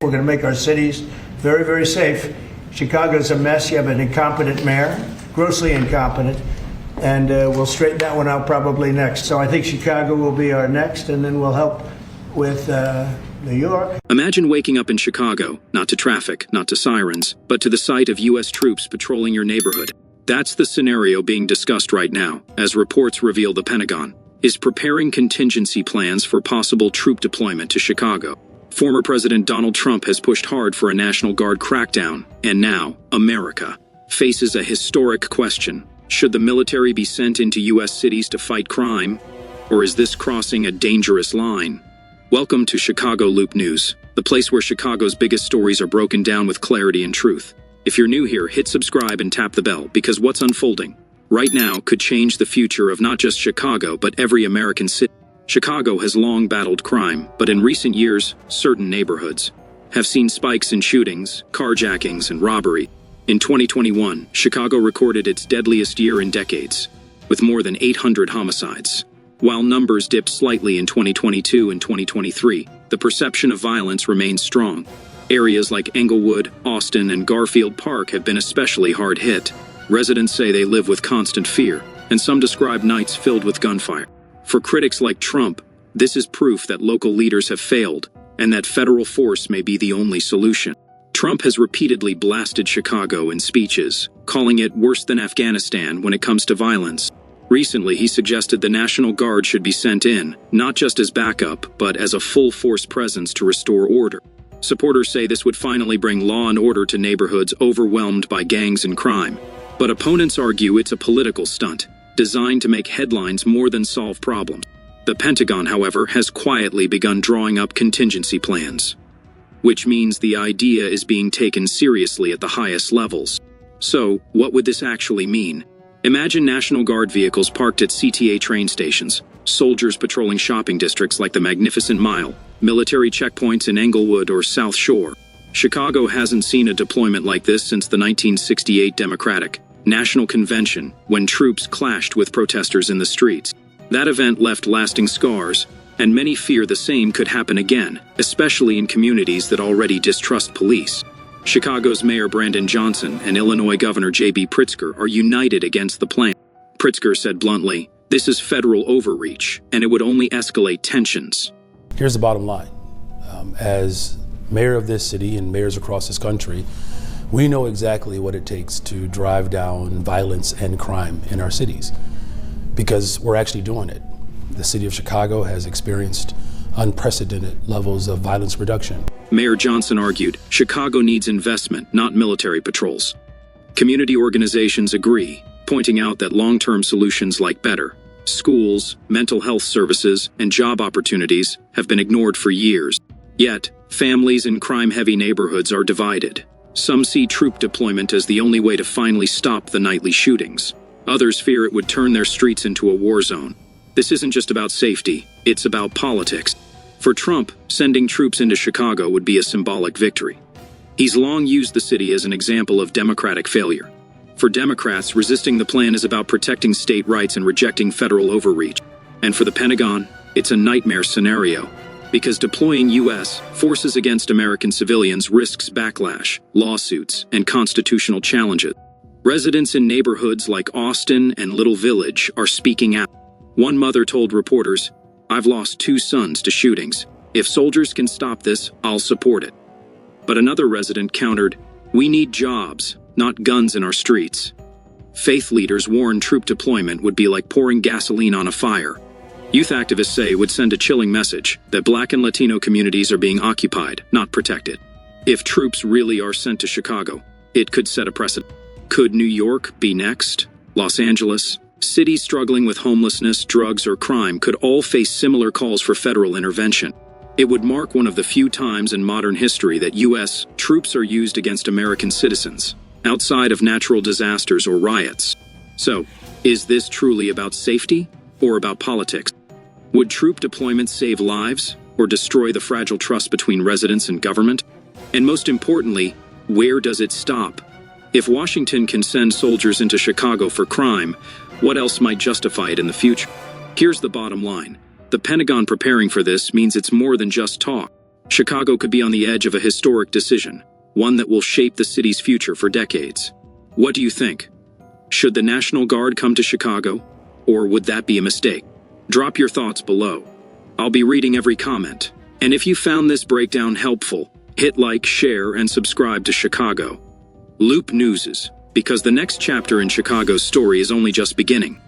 We're going to make our cities very, very safe. Chicago's a mess. You have an incompetent mayor, grossly incompetent, and we'll straighten that one out probably next. So I think Chicago will be our next, and then we'll help with New York. Imagine waking up in Chicago, not to traffic, not to sirens, but to the sight of U.S. troops patrolling your neighborhood. That's the scenario being discussed right now, as reports reveal the Pentagon is preparing contingency plans for possible troop deployment to Chicago. Former President Donald Trump has pushed hard for a National Guard crackdown, and now America faces a historic question. Should the military be sent into U.S. cities to fight crime, or is this crossing a dangerous line? Welcome to Chicago Loop News, the place where Chicago's biggest stories are broken down with clarity and truth. If you're new here, hit subscribe and tap the bell, because what's unfolding right now could change the future of not just Chicago, but every American city. Chicago has long battled crime, but in recent years, certain neighborhoods have seen spikes in shootings, carjackings, and robbery. In 2021, Chicago recorded its deadliest year in decades, with more than 800 homicides. While numbers dipped slightly in 2022 and 2023, the perception of violence remains strong. Areas like Englewood, Austin, and Garfield Park have been especially hard hit. Residents say they live with constant fear, and some describe nights filled with gunfire. For critics like Trump, this is proof that local leaders have failed and that federal force may be the only solution. Trump has repeatedly blasted Chicago in speeches, calling it worse than Afghanistan when it comes to violence. Recently, he suggested the National Guard should be sent in, not just as backup, but as a full-force presence to restore order. Supporters say this would finally bring law and order to neighborhoods overwhelmed by gangs and crime. But opponents argue it's a political stunt, designed to make headlines more than solve problems. The Pentagon, however, has quietly begun drawing up contingency plans, which means the idea is being taken seriously at the highest levels. So, what would this actually mean? Imagine National Guard vehicles parked at CTA train stations, soldiers patrolling shopping districts like the Magnificent Mile, military checkpoints in Englewood or South Shore. Chicago hasn't seen a deployment like this since the 1968 Democratic National Convention, when troops clashed with protesters in the streets. That event left lasting scars, and many fear the same could happen again, especially in communities that already distrust police. Chicago's Mayor Brandon Johnson and Illinois Governor J.B. Pritzker are united against the plan. Pritzker said bluntly, "This is federal overreach, and it would only escalate tensions." Here's the bottom line. As mayor of this city and mayors across this country, we know exactly what it takes to drive down violence and crime in our cities, because we're actually doing it. The city of Chicago has experienced unprecedented levels of violence reduction. Mayor Johnson argued, Chicago needs investment, not military patrols. Community organizations agree, pointing out that long-term solutions like better schools, mental health services, and job opportunities have been ignored for years. Yet, families in crime-heavy neighborhoods are divided. Some see troop deployment as the only way to finally stop the nightly shootings. Others fear it would turn their streets into a war zone. This isn't just about safety, it's about politics. For Trump, sending troops into Chicago would be a symbolic victory. He's long used the city as an example of Democratic failure. For Democrats, resisting the plan is about protecting state rights and rejecting federal overreach. And for the Pentagon, it's a nightmare scenario, because deploying U.S. forces against American civilians risks backlash, lawsuits, and constitutional challenges. Residents in neighborhoods like Austin and Little Village are speaking out. One mother told reporters, "I've lost 2 sons to shootings. If soldiers can stop this, I'll support it." But another resident countered, "We need jobs, not guns in our streets." Faith leaders warn troop deployment would be like pouring gasoline on a fire. Youth activists say it would send a chilling message that Black and Latino communities are being occupied, not protected. If troops really are sent to Chicago, it could set a precedent. Could New York be next? Los Angeles? Cities struggling with homelessness, drugs, or crime could all face similar calls for federal intervention. It would mark one of the few times in modern history that U.S. troops are used against American citizens, outside of natural disasters or riots. So, is this truly about safety or about politics? Would troop deployment save lives or destroy the fragile trust between residents and government? And most importantly, where does it stop? If Washington can send soldiers into Chicago for crime, what else might justify it in the future? Here's the bottom line. The Pentagon preparing for this means it's more than just talk. Chicago could be on the edge of a historic decision, one that will shape the city's future for decades. What do you think? Should the National Guard come to Chicago, or would that be a mistake? Drop your thoughts below. I'll be reading every comment. And if you found this breakdown helpful, hit like, share, and subscribe to Chicago Loop Newses, because the next chapter in Chicago's story is only just beginning.